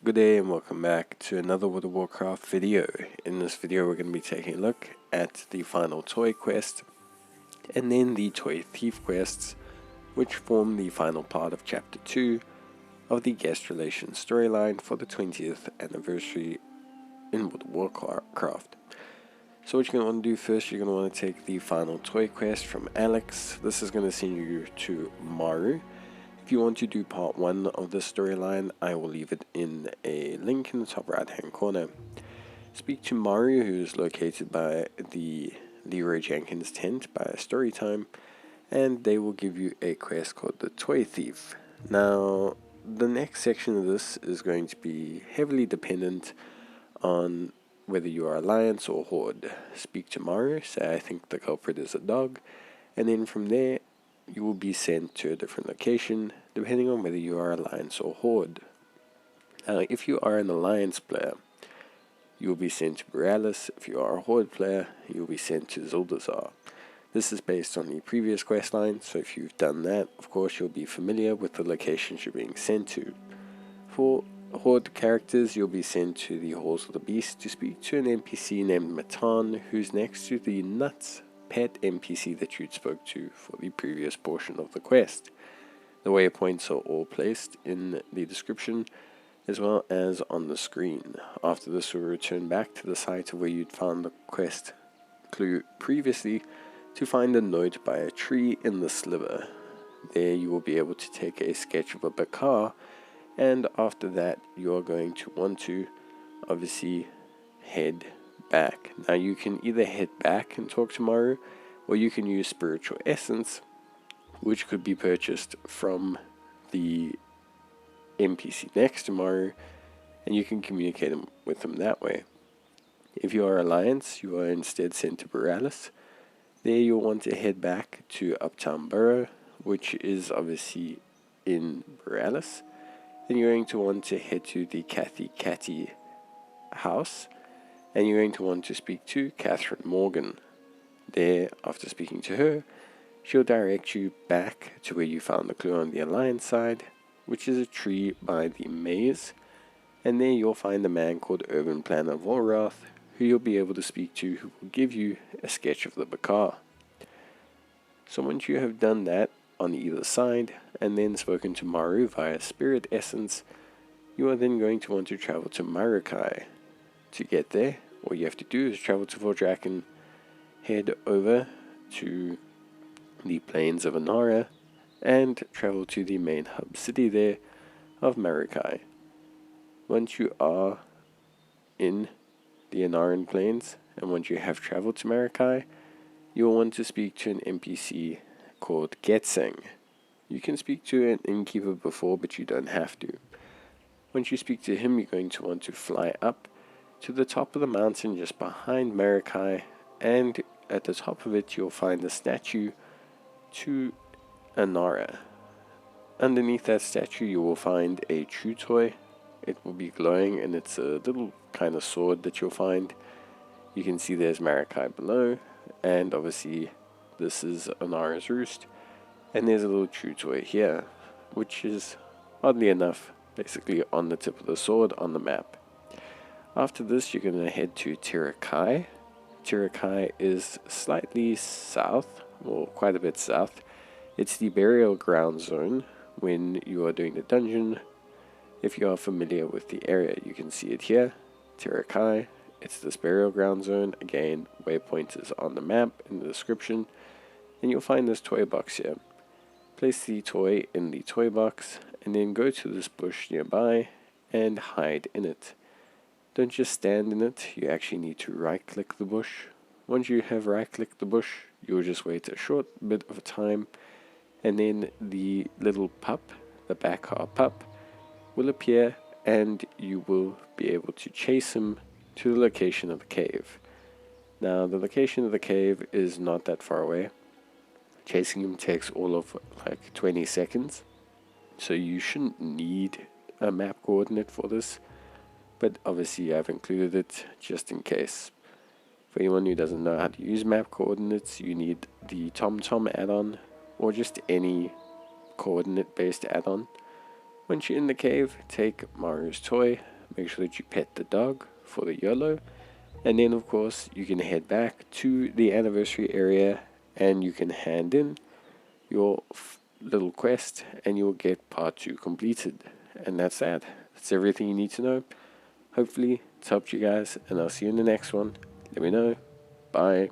Good day and welcome back to another World of Warcraft video. In this video we're going to be taking a look at the final toy quest and then the toy thief quests, which form the final part of chapter 2 of the guest relations storyline for the 20th anniversary in World of Warcraft. So what you're going to want to do first, you're going to want to take the final toy quest from Alex. This is going to send you to Maru. If you want to do part 1 of the storyline, I will leave it in a link in the top right hand corner. Speak to Maru, who is located by the Leroy Jenkins tent by Storytime, and they will give you a quest called the Toy Thief. Now, the next section of this is going to be heavily dependent on whether you are Alliance or Horde. Speak to Maru, say I think the culprit is a dog, and then from there you will be sent to a different location depending on whether you are Alliance or Horde. Now, if you are an Alliance player, you will be sent to Berulan. If you are a Horde player, you will be sent to Zuldazar. This is based on the previous questline, so if you've done that, of course you'll be familiar with the locations you're being sent to. For Horde characters, you'll be sent to the Halls of the Beast to speak to an NPC named Matan, who's next to the Nuts pet NPC that you'd spoke to for the previous portion of the quest. The waypoints are all placed in the description as well as on the screen. After this, we'll return back to the site where you'd found the quest clue previously to find a note by a tree in the sliver. There you will be able to take a sketch of a Bakar, and after that you are going to want to obviously head back. Now you can either head back and talk to Maru, or you can use spiritual essence, which could be purchased from the NPC next to Maru, and you can communicate with them that way. If you are Alliance, you are instead sent to Berulan. There you'll want to head back to Uptown Borough, which is obviously in Berulan. Then you're going to want to head to the Cathy house, and you're going to want to speak to Catherine Morgan. There, after speaking to her, she'll direct you back to where you found the clue on the Alliance side, which is a tree by the maze, and there you'll find a man called Urban Planner Volrath, who you'll be able to speak to, who will give you a sketch of the Bakar. So once you have done that on either side, and then spoken to Maru via Spirit Essence, you are then going to want to travel to Marukai. To get there, all you have to do is travel to Volrath and head over to the plains of Inara and travel to the main hub city there of Marukai. Once you are in the Inaran plains, and once you have traveled to Marukai, you will want to speak to an NPC called Getseng. You can speak to an innkeeper before, but you don't have to. Once you speak to him, you're going to want to fly up to the top of the mountain just behind Marukai, and at the top of it you'll find a statue to Inara. Underneath that statue you will find a true toy. It will be glowing, and it's a little kind of sword that you'll find. You can see there's Marukai below, and obviously this is Inara's roost, and there's a little true toy here, which is oddly enough basically on the tip of the sword on the map. After this, you're going to head to Teerakai. Teerakai is slightly south, or quite a bit south. It's the burial ground zone when you are doing the dungeon. If you are familiar with the area, you can see it here. Teerakai, it's this burial ground zone. Again, waypoint is on the map in the description. And you'll find this toy box here. Place the toy in the toy box, and then go to this bush nearby and hide in it. Don't just stand in it, you actually need to right-click the bush. Once you have right-clicked the bush, you'll just wait a short bit of time, and then the little pup, the Bakar pup, will appear, and you will be able to chase him to the location of the cave. Now, the location of the cave is not that far away. Chasing him takes all of like 20 seconds, so you shouldn't need a map coordinate for this. But obviously I've included it just in case. For anyone who doesn't know how to use map coordinates, you need the TomTom add-on, or just any coordinate based add-on. Once you're in the cave, take Maru's toy, make sure that you pet the dog for the YOLO, and then of course you can head back to the anniversary area and you can hand in your little quest and you'll get part 2 completed. And that's that. That's everything you need to know. Hopefully it's helped you guys, and I'll see you in the next one. Let me know. Bye.